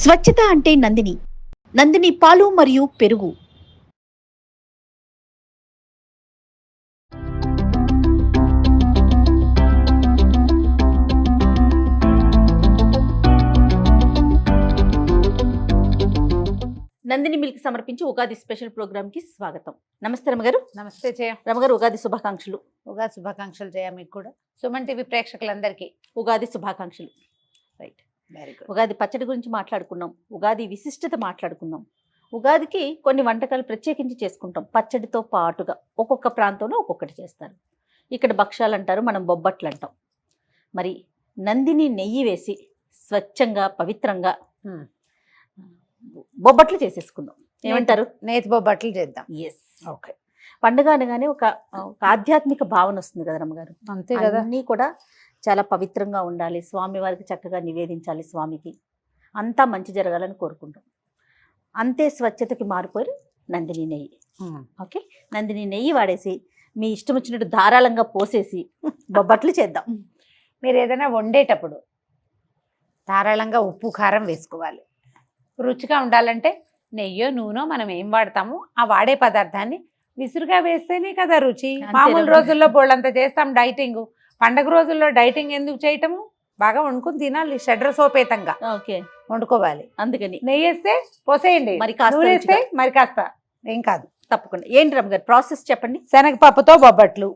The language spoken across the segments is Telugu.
స్వచ్ఛత అంటే నందిని. నందిని పాలు మరియు పెరుగు. నందిని మిల్క్ సమర్పించి ఉగాది స్పెషల్ ప్రోగ్రామ్ కి స్వాగతం. నమస్తే రమగారు. నమస్తే జయ. రమగారు, ఉగాది శుభాకాంక్షలు. ఉగాది శుభాకాంక్షలు జయ. మీకు కూడా సుమన్ టీవీ ప్రేక్షకులందరికీ ఉగాది శుభాకాంక్షలు. Right, very good. ఉగాది పచ్చడి గురించి మాట్లాడుకున్నాం, ఉగాది విశిష్టత మాట్లాడుకున్నాం. ఉగాదికి కొన్ని వంటకాలు ప్రత్యేకించి చేసుకుంటాం. పచ్చడితో పాటుగా ఒక్కొక్క ప్రాంతంలో ఒక్కొక్కటి చేస్తారు. ఇక్కడ భక్ష్యాలు అంటారు, మనం బొబ్బట్లు అంటాం. మరి నందిని నెయ్యి వేసి స్వచ్ఛంగా పవిత్రంగా బొబ్బట్లు చేసేసుకుందాం. ఏమంటారు? నేతి బొబ్బట్లు చేద్దాం. ఎస్. ఓకే. పండుగ అనగానే ఒక ఆధ్యాత్మిక భావన వస్తుంది కదా రమ్మగారు. అంతే కదా. అన్నీ కూడా చాలా పవిత్రంగా ఉండాలి, స్వామి వారికి చక్కగా నివేదించాలి, స్వామికి అంతా మంచి జరగాలని కోరుకుంటాం. అంతే స్వచ్ఛతకి మారిపోయి నందిని నెయ్యి. ఓకే, నందిని నెయ్యి వాడేసి మీ ఇష్టం వచ్చినట్టు ధారాళంగా పోసేసి బొబ్బట్లు చేద్దాం. మీరు ఏదైనా వండేటప్పుడు ధారాళంగా ఉప్పు కారం వేసుకోవాలి. రుచిగా ఉండాలంటే నెయ్యో నూనె మనం ఏం వాడతామో ఆ వాడే పదార్థాన్ని విసురుగా వేస్తేనే కదా రుచి. మామూలు రోజుల్లో బోళ్ళంతా చేస్తాం డైటింగ్. పండగ రోజుల్లో డైటింగ్ ఎందుకు చేయటము? బాగా వండుకుని తినాలి, షడ్రసోపేతంగా ఓకే వండుకోవాలి. అందుకని నెయ్యి వేస్తే పోసేయండి, మరి కాస్త నూనె వేస్తే మరి కాస్త ఏం కాదు. తప్పకుండా. ఏంటి రమ్మగారు ప్రాసెస్ చెప్పండి. శనగపప్పుతో బొబ్బట్లు,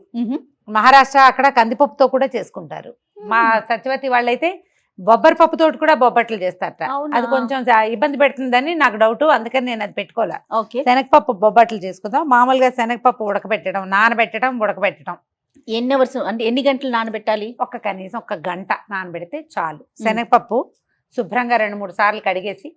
మహారాష్ట్ర అక్కడ కందిపప్పుతో కూడా చేసుకుంటారు. మా సత్యవతి వాళ్ళైతే బొబ్బరి పప్పుతో కూడా బొబ్బట్లు చేస్తారట. అది కొంచెం ఇబ్బంది పెడుతుందని నాకు డౌట్, అందుకని నేను అది పెట్టుకోలే. శనగపప్పు బొబ్బట్లు చేసుకుందాం. మామూలుగా శనగపప్పు ఉడకబెట్టడం, నానబెట్టడం, ఉడకబెట్టడం. ఎన్ని అవర్స్ అంటే ఎన్ని గంటలు నానబెట్టాలి? కనీసం 1 గంట నానబెడితే చాలు. శనగపప్పు శుభ్రంగా 2-3 సార్లు కడిగేసి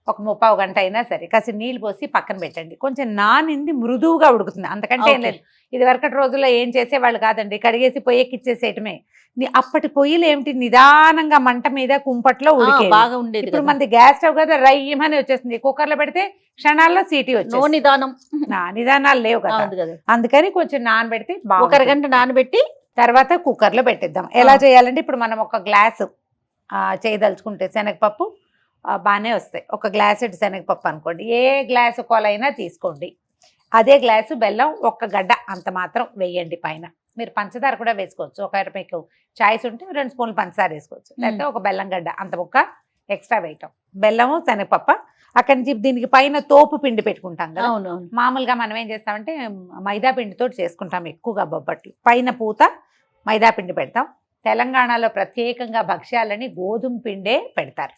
1 గంట అయినా సరే కాసి నీళ్ళు పోసి పక్కన పెట్టండి. కొంచెం నానింది మృదువుగా ఉడుకుతుంది, అంతకంటే ఏం లేదు. ఇది వరకటి రోజుల్లో ఏం చేసేవాళ్ళు కాదండి, కడిగేసి పొయ్యికిచ్చేసేయటమే. అప్పటి పొయ్యిలు ఏమిటి, నిదానంగా మంట మీద కుంపట్లో ఉడికే బాగా ఉండేది. ఇప్పుడు మనది గ్యాస్ స్టవ్ కదా, రయ్యమని వచ్చేస్తుంది. కుక్కర్లో పెడితే క్షణాల్లో సీటీ వచ్చేస్తుంది. నిదానాలు లేవు కదా, అందుకని కొంచెం నానబెడితే 1 గంట నానబెట్టి తర్వాత కుక్కర్లో పెట్టిద్దాం. ఎలా చేయాలంటే ఇప్పుడు మనం 1 గ్లాసు చేయదలుచుకుంటే శనగపప్పు బాగానే వస్తాయి. 1 గ్లాసు శనగపప్పు అనుకోండి, ఏ గ్లాసు కొలైనా తీసుకోండి. అదే గ్లాసు బెల్లం, 1 గడ్డ అంత మాత్రం వేయండి. పైన మీరు పంచదార కూడా వేసుకోవచ్చు. ఒకవేళ మీకు చాయిస్ ఉంటే 2 స్పూన్లు పంచదార వేసుకోవచ్చు, లేకపోతే 1 బెల్లం గడ్డ అంత ముక్క ఎక్స్ట్రా వేయటం. బెల్లము శనగపప్పు. అక్కడి నుంచి దీనికి పైన తోపు పిండి పెట్టుకుంటాం కదా. మామూలుగా మనం ఏం చేస్తామంటే మైదా పిండితో చేసుకుంటాం ఎక్కువగా బొబ్బట్లు. పైన పూత మైదా పిండి పెడతాం. తెలంగాణలో ప్రత్యేకంగా భక్ష్యాలని గోధుమ పిండే పెడతారు.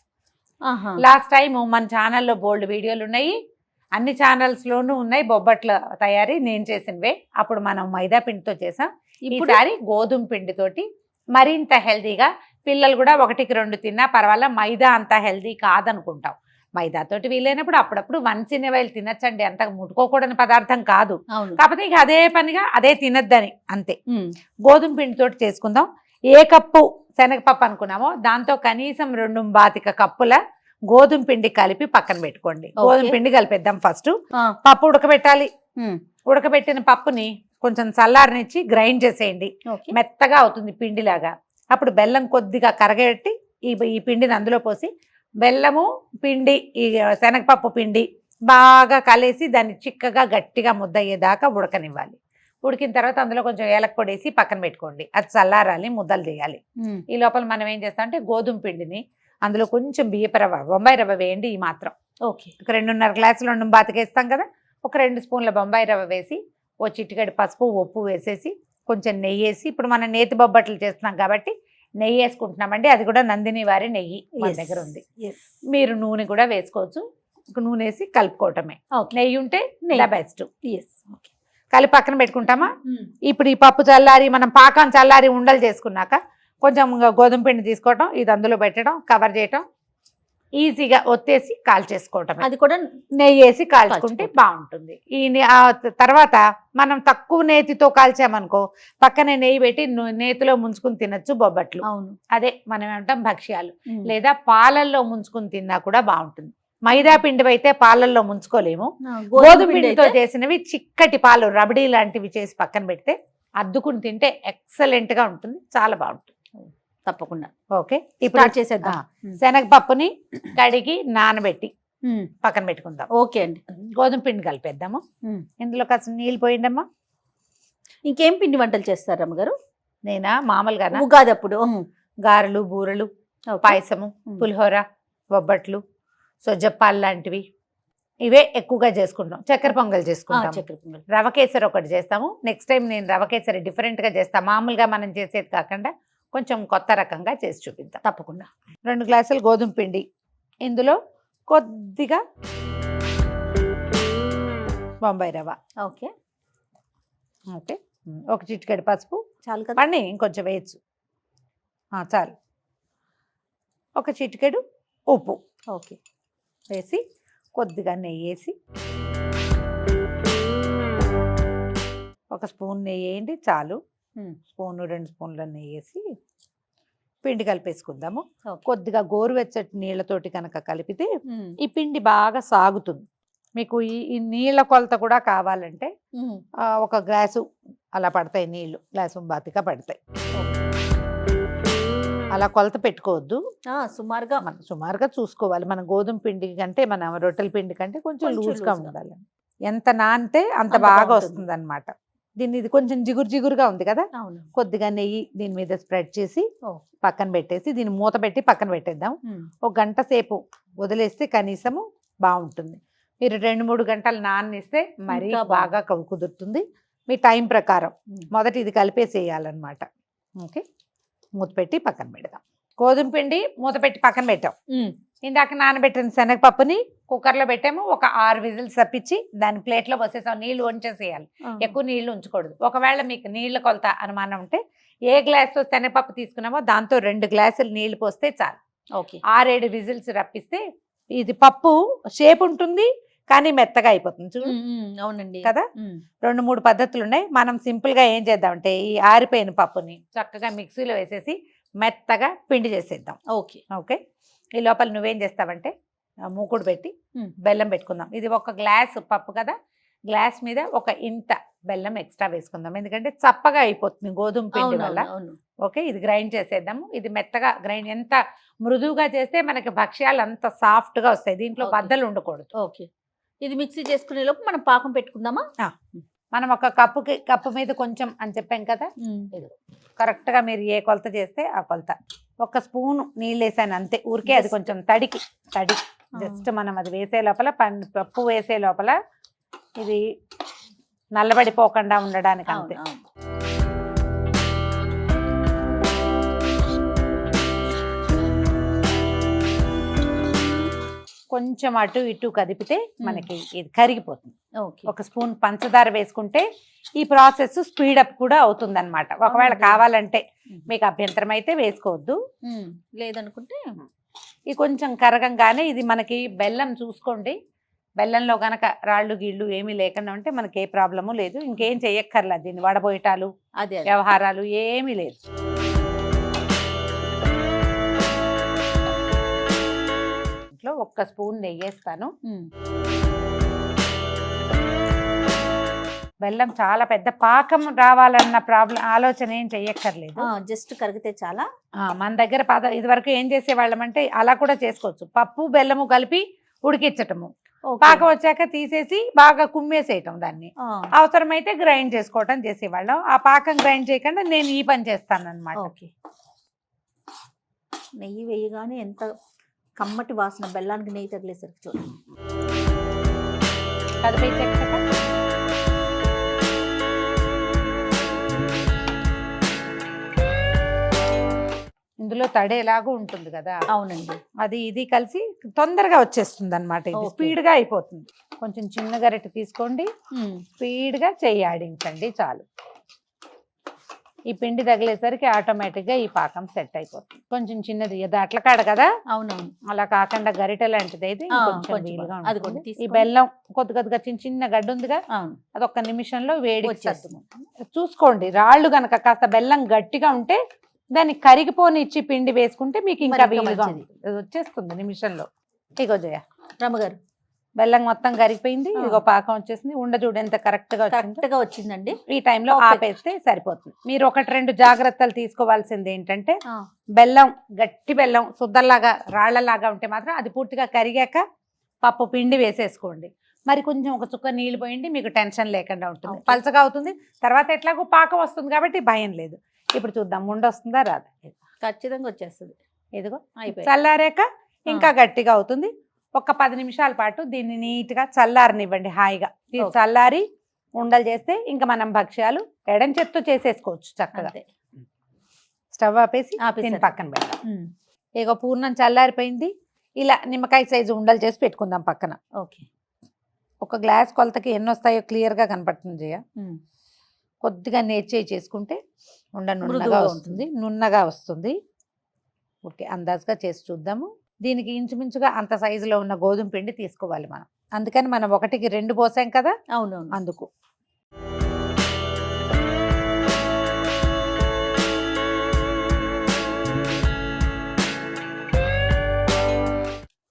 లాస్ట్ టైం మన ఛానల్లో బోల్డ్ వీడియోలు ఉన్నాయి, అన్ని ఛానల్స్లోనూ ఉన్నాయి బొబ్బట్ల తయారీ నేను చేసినవే. అప్పుడు మనం మైదా పిండితో చేసాం. ఈసారి గోధుమ పిండితోటి మరింత హెల్తీగా, పిల్లలు కూడా 1-2 తిన్నా పర్వాలా. మైదా అంత హెల్తీ కాదనుకుంటాం. మైదాతోటి వీలైనప్పుడు అప్పుడప్పుడు 1 ఇన్ ఎ వైల్ తినచ్చండి, అంత ముట్టుకోకూడని పదార్థం కాదు. కాకపోతే ఇక అదే పనిగా అదే తినద్దని అంతే. గోధుమ పిండితోటి చేసుకుందాం. ఏ కప్పు శనగపప్పు అనుకున్నామో దాంతో కనీసం 2 కప్పుల గోధుమ పిండి కలిపి పక్కన పెట్టుకోండి. గోధుమ పిండి కలిపేద్దాం. ఫస్ట్ పప్పు ఉడకబెట్టాలి. ఉడకబెట్టిన పప్పుని కొంచెం చల్లారనిచ్చి గ్రైండ్ చేసేయండి, మెత్తగా అవుతుంది పిండిలాగా. అప్పుడు బెల్లం కొద్దిగా కరగబెట్టి ఈ పిండిని అందులో పోసి బెల్లము పిండి ఈ శనగపప్పు పిండి బాగా కలిసి దాన్ని చిక్కగా గట్టిగా ముద్దయ్యేదాకా ఉడకనివ్వాలి. ఉడికిన తర్వాత అందులో కొంచెం ఏలక పొడి వేసి పక్కన పెట్టుకోండి. అది చల్లారాలి, ముద్దలు చేయాలి. ఈ లోపల మనం ఏం చేస్తామంటే గోధుమ పిండిని అందులో కొంచెం బియ్యపు రవ్వ, బొంబాయి రవ్వ వేయండి. ఈ మాత్రం ఓకే. 2.5 గ్లాసులు వేస్తాం కదా, 2 స్పూన్ల బొంబాయి రవ్వ వేసి, చిటికెడు పసుపు, ఉప్పు వేసేసి కొంచెం నెయ్యి వేసి, ఇప్పుడు మనం నేతి బొబ్బట్లు చేస్తున్నాం కాబట్టి నెయ్యి వేసుకుంటున్నామండి. అది కూడా నందిని వారి నెయ్యి మన దగ్గర ఉంది. మీరు నూనె కూడా వేసుకోవచ్చు. నూనె వేసి కలుపుకోవటమే. నెయ్యి ఉంటే బెస్ట్. కలిపి పక్కన పెట్టుకుంటామా. ఇప్పుడు ఈ పప్పు చల్లారి, మనం పాకం చల్లారి ఉండలు చేసుకున్నాక కొంచెం గోధుమ పిండి తీసుకోవటం, ఇది అందులో పెట్టడం, కవర్ చేయటం, ఈజీగా ఒత్తేసి కాల్చేసుకోవటం. అది కూడా నెయ్యి వేసి కాల్చుకుంటే బాగుంటుంది. తర్వాత మనం తక్కువ నేతితో కాల్చామనుకో పక్కనే నెయ్యి పెట్టి నేతిలో ముంచుకుని తినచ్చు బొబ్బట్లు. అదే మనం ఏమంటాం భక్ష్యాలు. లేదా పాలల్లో ముంచుకుని తిన్నా కూడా బాగుంటుంది. మైదా పిండి అయితే పాలల్లో ముంచుకోలేము. గోధుమ పిండితో చేసినవి చిక్కటి పాలు, రబడీ లాంటివి చేసి పక్కన పెడితే అద్దుకుని తింటే ఎక్సలెంట్ గా ఉంటుంది, చాలా బాగుంటుంది. తప్పకుండా ఓకే, ఇప్పుడు స్టార్ట్ చేసేద్దాం. శనగపప్పుని కడిగి నానబెట్టి పక్కన పెట్టుకుందాం. ఓకే అండి. గోధుమ పిండి కలిపేద్దాము. ఇందులో కాస్త నీళ్ళు పోయిండమ్మా. ఇంకేం పిండి వంటలు చేస్తారు రమ్మగారు? నేనా మామూలుగా ఉగాది అప్పుడు గారెలు, బూరెలు, పాయసము, పులిహోర, బొబ్బట్లు, సొజ్జప్పాలు లాంటివి ఇవే ఎక్కువగా చేసుకుంటాం. చక్కెర పొంగల్ చేసుకుంటాం. చక్కెర పొంగల్, రవ కేసరి ఒకటి చేస్తాము. నెక్స్ట్ టైం నేను రవ కేసరి డిఫరెంట్గా చేస్తాను. మామూలుగా మనం చేసేది కాకుండా కొంచెం కొత్త రకంగా చేసి చూపిద్దాం. తప్పకుండా. 2 గ్లాసులు గోధుమ పిండి, ఇందులో కొద్దిగా బొంబాయి రవ, ఓకే ఓకే, ఒక చిటికెడు పసుపు చాలు కదా. పండి ఇంకొంచెం వేయచ్చు, చాలు. ఒక చిటికెడు ఉప్పు ఓకే వేసి కొద్దిగా నెయ్యి వేసి, ఒక స్పూన్ నెయ్యి వేయండి చాలు. స్పూను 2 స్పూన్ల నెయ్యి వేసి పిండి కలిపేసుకుందాము. కొద్దిగా గోరువెచ్చటి నీళ్ళతోటి కనుక కలిపితే ఈ పిండి బాగా సాగుతుంది. మీకు ఈ నీళ్ళ కొలత కూడా కావాలంటే ఒక గ్లాసు అలా పడతాయి నీళ్లు, గ్లాసు బాతిగా పడతాయి. అలా కొలత పెట్టుకోవద్దు, సుమారుగా చూసుకోవాలి. మన గోధుమ పిండి కంటే, మన రొట్టెల పిండి కంటే కొంచెం లూజ్గా ఉండాలి. ఎంత నానితే అంత బాగా వస్తుంది అనమాట. దీన్ని ఇది కొంచెం జిగురుగా ఉంది కదా, కొద్దిగా నెయ్యి దీని మీద స్ప్రెడ్ చేసి పక్కన పెట్టేసి దీన్ని మూత పెట్టి పక్కన పెట్టేద్దాం. ఒక గంట సేపు వదిలేస్తే కనీసము బాగుంటుంది. మీరు 2-3 గంటలు నాననిస్తే మరీ బాగా కుదురుతుంది. మీ టైం ప్రకారం మొదట ఇది కలిపేసేయాలన్నమాట. ఓకే, మూత పెట్టి పక్కన పెడదాం. గోధుమ పిండి మూత పెట్టి పక్కన పెట్టాం. ఇందాక నానబెట్టిన శనగపప్పుని కుక్కర్లో పెట్టాము. ఒక 6 విజిల్స్ తప్పించి దాని ప్లేట్లో పోసేసాం. నీళ్లు వంచేసేయాలి, ఎక్కువ నీళ్లు ఉంచకూడదు. ఒకవేళ మీకు నీళ్ళ కొలత అనుమానం ఉంటే ఏ గ్లాస్తో శనగపప్పు తీసుకున్నామో దాంతో 2 గ్లాసులు నీళ్లు పోస్తే చాలు. 6-7 విజిల్స్ రప్పిస్తే ఇది పప్పు షేప్ ఉంటుంది కానీ మెత్తగా అయిపోతుంది. చూడు, అవునండి కదా. 2-3 పద్ధతులు ఉన్నాయి. మనం సింపుల్ గా ఏం చేద్దామంటే ఈ ఆరిపోయిన పప్పుని చక్కగా మిక్సీలో వేసేసి మెత్తగా పిండి చేసేద్దాం. ఓకే ఓకే, ఈ లోపల నువ్వేం చేస్తావంటే మూకుడు పెట్టి బెల్లం పెట్టుకుందాం. ఇది 1 గ్లాస్ పప్పు కదా, గ్లాస్ మీద ఒక ఇంత బెల్లం ఎక్స్ట్రా వేసుకుందాం. ఎందుకంటే చప్పగా అయిపోతుంది గోధుమ పిండి వల్ల. ఓకే, ఇది గ్రైండ్ చేసేద్దాము. ఇది మెత్తగా గ్రైండ్, ఎంత మృదువుగా చేస్తే మనకి భక్ష్యాలు అంత సాఫ్ట్ గా వస్తాయి. దీంట్లో బద్దలు ఉండకూడదు. ఓకే, ఇది మిక్సీ చేసుకునే లోపు మనం పాకం పెట్టుకుందామా? మనం ఒక కప్పు మీద కొంచెం అని చెప్పాం కదా, ఇది కరెక్ట్ గా మీరు ఏ కొలత చేస్తే ఆ కొలత. 1 స్పూన్ నీళ్ళు వేసాను అంతే, ఊరికే. అది కొంచెం తడి జస్ట్ మనం అది వేసే లోపల, పప్పు వేసే లోపల ఇది నల్లబడిపోకుండా ఉండడానికి అంతే. కొంచెం అటు ఇటు కదిపితే మనకి ఇది కరిగిపోతుంది. 1 స్పూన్ పంచదార వేసుకుంటే ఈ ప్రాసెస్ స్పీడప్ కూడా అవుతుంది అనమాట. ఒకవేళ కావాలంటే మీకు అభ్యంతరం అయితే వేసుకోవద్దు, లేదనుకుంటే ఇది కొంచెం కరగంగానే ఇది మనకి బెల్లం చూసుకోండి. బెల్లంలో గనక రాళ్ళు గీళ్ళు ఏమీ లేకుండా ఉంటే మనకి ఏ ప్రాబ్లము లేదు. ఇంకేం చెయ్యక్కర్లేదు, దీన్ని వడబోయటాలు వ్యవహారాలు ఏమీ లేదు. ఇంట్లో 1 స్పూన్ నెయ్యి వేస్తాను. బెల్లం చాలా పెద్ద పాకం రావాలన్న ఆలోచన ఏం చెయ్యక్కర్లేదు, జస్ట్ కరిగితే చాలా. మన దగ్గర ఇది వరకు ఏం చేసేవాళ్ళం అంటే అలా కూడా చేసుకోవచ్చు. పప్పు బెల్లము కలిపి ఉడికించటము, పాకం వచ్చాక తీసేసి బాగా కుమ్మేసేయటం, దాన్ని అవసరమైతే గ్రైండ్ చేసుకోవటం చేసేవాళ్ళం. ఆ పాకం గ్రైండ్ చేయకుండా నేను ఈ పని చేస్తాను అనమాట. నెయ్యి వేయగానే ఎంత కమ్మటి వాసన, బెల్లానికి నెయ్యి తగిలేసరికి చూడండి. ఇందులో తడేలాగా ఉంటుంది కదా. అవునండి, అది ఇది కలిసి తొందరగా వచ్చేస్తుంది అనమాట. ఇది స్పీడ్ గా అయిపోతుంది. కొంచెం చిన్న గరిటె తీసుకోండి, స్పీడ్ గా చెయ్యి ఆడించండి చాలు. ఈ పిండి తగిలేసరికి ఆటోమేటిక్ గా ఈ పాకం సెట్ అయిపోతుంది. కొంచెం చిన్నది అట్ల కాడ కదా, అవునవును, అలా కాకుండా గరిటె లాంటిది అయితే ఈ బెల్లం కొద్దిగా చిన్న గడ్డ ఉందిగా, అది 1 నిమిషంలో వేడి చూసుకోండి. రాళ్ళు గనక కాస్త బెల్లం గట్టిగా ఉంటే దాన్ని కరిగిపోనిచ్చి పిండి వేసుకుంటే మీకు ఇంకా వీలుగా వచ్చేస్తుంది నిమిషంలో. ఇగో జయ రమ్మగారు, బెల్లం మొత్తం కరిగిపోయింది. ఆ. ఇదిగో పాకం వచ్చేసింది. ఉండ చూడు ఎంత కరెక్ట్ గా వచ్చిందో. కరెక్ట్ గా వచ్చిందండి. ఈ టైంలో Perfect. ఆపేస్తే సరిపోతుంది. మీరు 1-2 జాగ్రత్తలు తీసుకోవాల్సింది ఏంటంటే ఆ, బెల్లం, గట్టి బెల్లం సుద్దల్లాగా రాళ్లలాగా ఉంటే మాత్రం అది పూర్తిగా కరిగాక పప్పు పిండి వేసేసుకోండి. మరి కొంచెం ఒక చుక్క నీళ్ళు పోయండి, మీకు టెన్షన్ లేకుండా ఉంటుంది. Okay. పలచగా అవుతుంది, తర్వాత ఎట్లాగో పాకం వస్తుంది కాబట్టి భయం లేదు. ఇప్పుడు చూద్దాం ఉండ వస్తుందా రాదా. ఖచ్చితంగా వచ్చేస్తుంది. ఇదిగో అయిపోయి చల్లారాక ఇంకా గట్టిగా అవుతుంది. ఒక 10 నిమిషాల పాటు దీన్ని నీట్గా చల్లారనివ్వండి హాయిగా. ఇది Okay. చల్లారి ఉండలు చేస్తే ఇంకా మనం భక్ష్యాలు ఎడం చేత్తో చేసేసుకోవచ్చు చక్కగా. అంతే. స్టవ్ ఆపేసి ఆపేసారు. దీన్ని పక్కన పెడదాం. ఉమ్, ఇగో పూర్ణం చల్లారిపోయింది. ఇలా నిమ్మకాయ సైజు ఉండలు చేసి పెట్టుకుందాం పక్కన. ఓకే. ఒక గ్లాస్ కొలతకి ఎన్ని వస్తాయో క్లియర్గా కనపడుతుంది జయ. ఉమ్, కొద్దిగా నేర్చేయి చేసుకుంటే ఉండ నున్నగా మృదువుగా వస్తుంది, నున్నగా వస్తుంది. ఓకే, అందాజుగా చేసి చూద్దాము. దీనికి ఇంచుమించుగా అంత సైజులో ఉన్న గోధుమ పిండి తీసుకోవాలి మనం. అందుకని మనం 1కి 2 పోసాం కదా, అవునవును. అందుకు.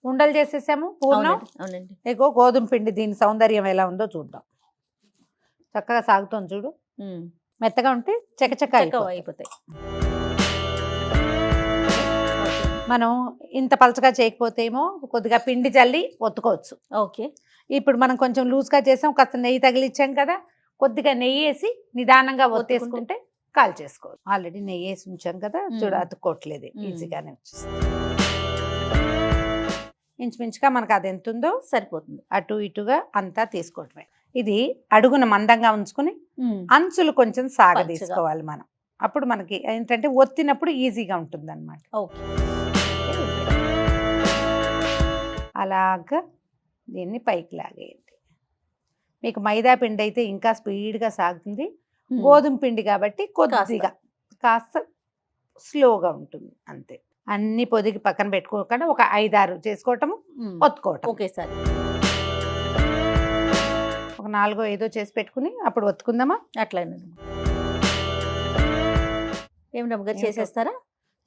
ఉండలు చేసేసాము పూర్ణం. అవునండి, అవునండి. ఇగో గోధుమ పిండి దీని సౌందర్యం ఎలా ఉందో చూద్దాం. చక్కగా సాగుతోంది చూడు. ఉమ్, మెత్తగా ఉంటే చకచక చక్కగా అయిపోతుంది. అయిపోతాయి. మనం ఇంత పలచగా చేయకపోతే ఏమో కొద్దిగా పిండి చల్లి ఒత్తుకోవచ్చు. ఓకే. ఇప్పుడు మనం కొంచెం లూజ్గా చేసాం, కాస్త నెయ్యి తగిలిచ్చాం కదా, కొద్దిగా నెయ్యి వేసి నిదానంగా ఒత్తేసుకుంటే కాల్ చేసుకోవచ్చు. ఆల్రెడీ నెయ్యి వేసి ఉంచాం కదా, చూడ అతుక్కోవట్లేదు, ఈజీగానే వచ్చేస్తుంది. ఇంచుమించుగా మనకు అది ఎంత ఉందో సరిపోతుంది. అటు ఇటుగా అంతా తీసుకోవటమే. ఇది అడుగున మందంగా ఉంచుకుని అంచులు కొంచెం సాగదీసుకోవాలి మనం. అప్పుడు మనకి ఏంటంటే ఒత్తినప్పుడు ఈజీగా ఉంటుంది అనమాట. ఓకే. అలాగా దీన్ని పైకి లాగేయండి. మీకు మైదా పిండి అయితే ఇంకా స్పీడ్గా సాగుతుంది. గోధుమ పిండి కాబట్టి కొద్దిగా కాస్త స్లోగా ఉంటుంది అంతే. అన్ని పొదిగి పక్కన పెట్టుకోకుండా ఒక 5-6 చేసుకోవటము, ఒత్తుకోవటం. Okay sir. ఒక 4-5 చేసి పెట్టుకుని అప్పుడు ఒత్తుకుందామా. అట్లానే ఏమి రమ్మగారు చేసేస్తారా?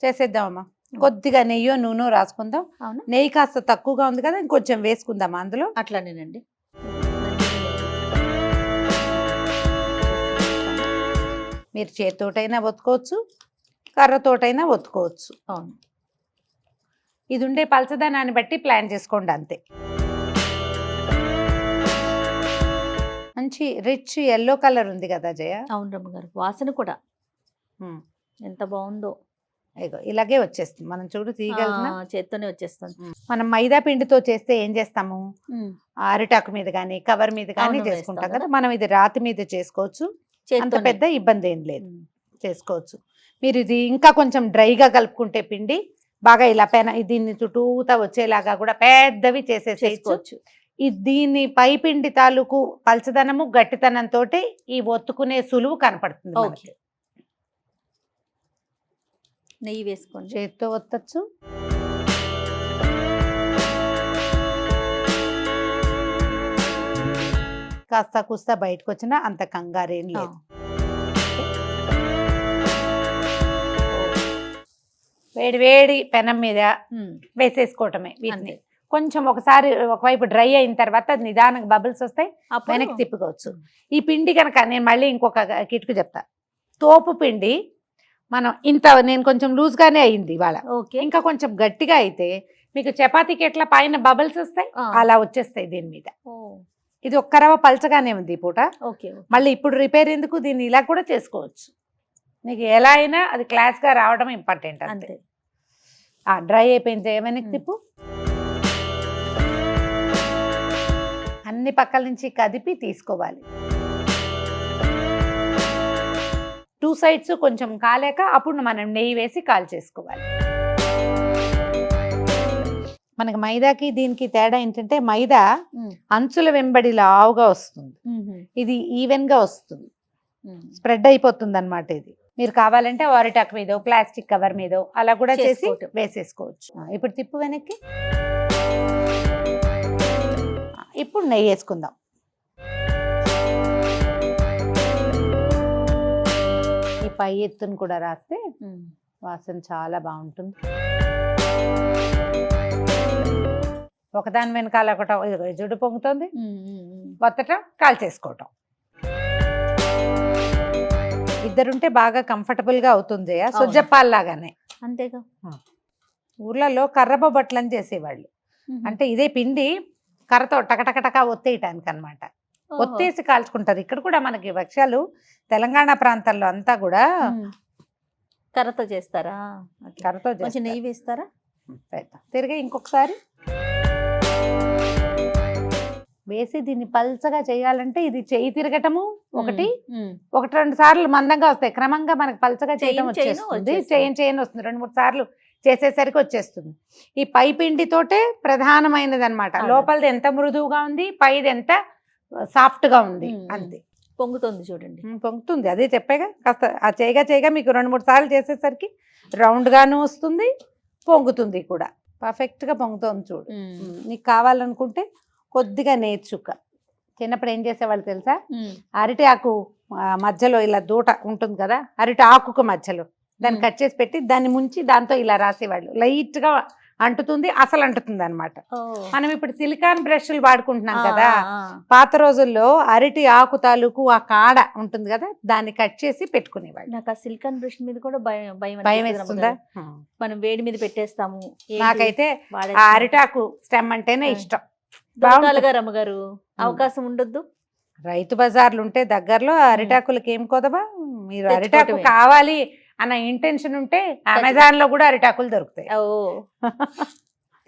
చేసేద్దామమ్మా. కొద్దిగా నెయ్యో నూనె రాసుకుందాం. అవునా? నెయ్యి కాస్త తక్కువగా ఉంది కదా, ఇంకొంచెం వేసుకుందామా అందులో. అట్లానేనండి. మీరు చేతితోటైనా ఒత్తుకోవచ్చు, కర్రతోటైనా ఒత్తుకోవచ్చు. అవును. ఇది ఉండే పలచదనాన్ని బట్టి ప్లాన్ చేసుకోండి అంతే. మంచి రిచ్ ఎల్లో కలర్ ఉంది కదా జయ. అవును రమ్మగారు. వాసన కూడా ఎంత బాగుందో. ఇగో ఇలాగే వచ్చేస్తుంది. మనం చూడు తీయగలిగిన చేత్తోనే వచ్చేస్తుంది. మనం మైదా పిండితో చేస్తే ఏం చేస్తాము, అరిటాకు మీద కానీ కవర్ మీద కానీ అవును, చేసుకుంటాం వేస్తాం కదా. మనం ఇది రాతి మీద చేసుకోవచ్చు, అంత చేత్తోనే. పెద్ద ఇబ్బంది ఏం లేదు, చేసుకోవచ్చు. మీరు ఇది ఇంకా కొంచెం డ్రైగా కలుపుకుంటే పిండి బాగా ఇలా దీన్ని చుట్టూతా వచ్చేలాగా కూడా పెద్దవి చేసేసుకోవచ్చు. దీన్ని పై పిండి తాలూకు పలచదనము గట్టితనంతో ఈ ఒత్తుకునే సులువు కనపడుతుంది మనకి. నెయ్యి వేసుకోండి. చేతితో ఒత్తచ్చు, కాస్త కూస్తా బయటకు వచ్చినా అంత కంగారేం లేదు. వేడి వేడి పెనం మీద వేసేసుకోవటమే వీటిని. కొంచెం ఒకసారి ఒకవైపు డ్రై అయిన తర్వాత నిదానంగా బబుల్స్ వస్తాయి, వెనక్కి తిప్పుకోవచ్చు. ఈ పిండి కనుక నేను మళ్ళీ ఇంకొక కిటుకు చెప్తా. తోపు పిండి మనం ఇంత, నేను కొంచెం లూజ్గానే అయింది ఇవాళ, ఇంకా కొంచెం గట్టిగా అయితే మీకు చపాతీకి ఎట్లా పైన బబుల్స్ వస్తాయి అలా వచ్చేస్తాయి దీని మీద. ఇది ఒక్క రవ్వ పలచగానే ఉంది ఈ పూట. మళ్ళీ ఇప్పుడు రిపేర్ ఎందుకు, దీన్ని ఇలా కూడా చేసుకోవచ్చు. నీకు ఎలా అయినా అది క్లాస్గా రావడం ఇంపార్టెంట్ అంతే. డ్రై అయిపోయింది వెనక్కి తిప్పు. అన్ని పక్కల నుంచి కదిపి తీసుకోవాలి. 2 సైడ్స్ కొంచెం కాలేక అప్పుడు మనం నెయ్యి వేసి కాల్ చేసుకోవాలి. మనకి మైదాకి దీనికి తేడా ఏంటంటే మైదా అంచుల వెంబడి లావుగా వస్తుంది, ఇది ఈవెన్ గా వస్తుంది, స్ప్రెడ్ అయిపోతుంది అన్నమాట. ఇది మీరు కావాలంటే అరిటాకు మీదో ప్లాస్టిక్ కవర్ మీదో అలా కూడా చేసి వేసేసుకోవచ్చు. ఇప్పుడు తిప్పు వెనక్కి. ఇప్పుడు నెయ్యి వేసుకుందాం. ఈ పై ఎత్తును కూడా రాస్తే వాసన చాలా బాగుంటుంది. ఒకదాని వెనకాల ఒకటం, ఇదిగో ఈ జుట్టు పొంగుతుంది, ఉమ్, ఉమ్, ఉమ్. వత్తటం, కాల్చేసుకోవటం. ఇద్దరుంటే బాగా కంఫర్టబుల్ గా అవుతుంది. సుజ్జప్పాల్లాగానే. అంతేగా. ఊర్లలో కర్ర బొబ్బట్లని చేసేవాళ్ళు. ఉహు. అంటే ఇదే పిండి కర్రతో టకటకటక ఒత్తేయటానికి అనమాట. ఓహో. ఒత్తేసి కాల్చుకుంటారు. ఇక్కడ కూడా మనకి భక్ష్యాలు తెలంగాణ ప్రాంతాల్లో అంతా కూడా ఉమ్. కర్రతో చేస్తారా? ఓకే. కర్రతో కొంచెం చేస్తారు. నెయ్యి వేస్తారా? తిరిగి ఇంకొకసారి వేసి దీన్ని పల్చగా చేయాలంటే ఇది చేయి తిరగటము ఒకటి, ఉమ్. ఒకటి రెండు సార్లు మందంగా వస్తాయి. క్రమంగా మనకు పల్చగా చేయడం చేయను వచ్చేస్తుంది. వచ్చేస్తుంది. చేయను వస్తుంది. 2-3 సార్లు చేసేసరికి వచ్చేస్తుంది. ఈ పై పిండితోటే ప్రధానమైనది అనమాట. అవును. లోపలిది ఎంత మృదువుగా ఉంది, పైది ఎంత సాఫ్ట్ గా ఉంది, అంతే. పొంగుతుంది చూడండి. పొంగుతుంది. అదే చెప్పాగా, కాస్త ఆ చేయగా మీకు 2-3 సార్లు చేసేసరికి రౌండ్ గాను వస్తుంది, పొంగుతుంది కూడా. పర్ఫెక్ట్ గా పొంగుతుంది చూడు. నీకు కావాలనుకుంటే కొద్దిగా నేర్చుక. చిన్నప్పుడు ఏం చేసేవాళ్ళు తెలుసా, అరటి ఆకు మధ్యలో ఇలా దూట ఉంటుంది కదా, అరటి ఆకుకు మధ్యలో దాన్ని కట్ చేసి పెట్టి దాన్ని ముంచి దాంతో ఇలా రాసేవాళ్ళు. లైట్ గా అంటుతుంది, అసలు అంటుతుంది అనమాట. మనం ఇప్పుడు సిలికాన్ బ్రష్లు వాడుకుంటున్నాం కదా, పాత రోజుల్లో అరటి ఆకు తాలూకు ఆ కాడ ఉంటుంది కదా, దాన్ని కట్ చేసి పెట్టుకునేవాళ్ళు. నాకు ఆ సిలికాన్ బ్రష్ మీద కూడా భయం భయం అనిపిస్తుంది వేస్తుందా? రమ్మగారు. మనం వేడి మీద పెట్టేస్తాము. ఏంటి నాకైతే ఆ వాడేస్తాము. అరిటాకు స్టెమ్ అంటేనే ఇష్టం. దొరకాలిగా రమ్మగారు, అవకాశం ఉండొద్దు. రైతు బజార్లు ఉంటే దగ్గరలో అరిటాకులకి ఏం కొదవా. మీరు అరిటాకు తెచ్చుకోవటమే. కావాలి అన్న ఇంటెన్షన్ ఉంటే అమెజాన్ లో కూడా అరిటాకులు దొరుకుతాయి. ఓ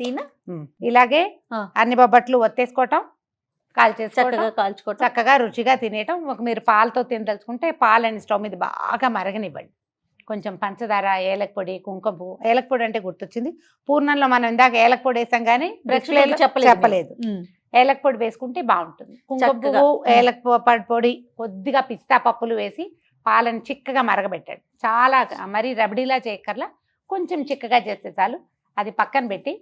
తీనా ఇలాగే ఆ. అన్ని బొబ్బట్లు ఒత్తేసుకోవటం, కాల్చేసుకోవటం, చక్కగా కాల్చుకోవటం. చక్కగా రుచిగా తినేయటం. ఒక మీరు పాలతో తినదలుచుకుంటే పాలని స్టవ్ మీద బాగా మరగనివ్వండి. కొంచెం పంచదార, ఏలక పొడి, కుంకుమ పువ్వు. ఏలక పొడి అంటే గుర్తొచ్చింది, పూర్ణంలో మనం ఇందాక ఏలక పొడి వేసాం కానీ ప్రేక్షకులకు చెప్పలేదు. ఏలక పొడి వేసుకుంటే బాగుంటుంది. కుంకుమ చక్కగా. పువ్వు, ఏలక పొడి, కొద్దిగా పిస్తా పప్పులు వేసి పాలను చిక్కగా మరగబెట్టాడు. చాలా మరీ రబడీలా చేయక్కర్లా, కొంచెం చిక్కగా చేస్తే చాలు. అది పక్కన పెట్టి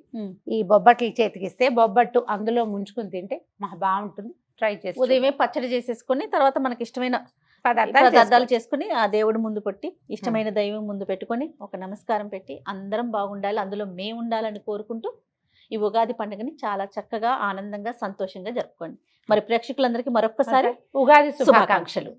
ఈ బొబ్బట్లు చేతికిస్తే బొబ్బట్టు అందులో ముంచుకుని తింటే బాగుంటుంది. ట్రై చేసి ఉదయమే పచ్చడి చేసేసుకుని తర్వాత మనకి ఇష్టమైన పదార్థాలు పదార్థాలు చేసుకుని ఆ దేవుడి ముందు పెట్టి ఇష్టమైన దైవం ముందు పెట్టుకొని ఒక నమస్కారం పెట్టి అందరం బాగుండాలి, అందులో మేము ఉండాలని కోరుకుంటూ ఈ ఉగాది పండుగని చాలా చక్కగా ఆనందంగా సంతోషంగా జరుపుకోండి. మరి ప్రేక్షకులందరికీ మరొక్కసారి ఉగాది శుభాకాంక్షలు. శుభాకాంక్షలు.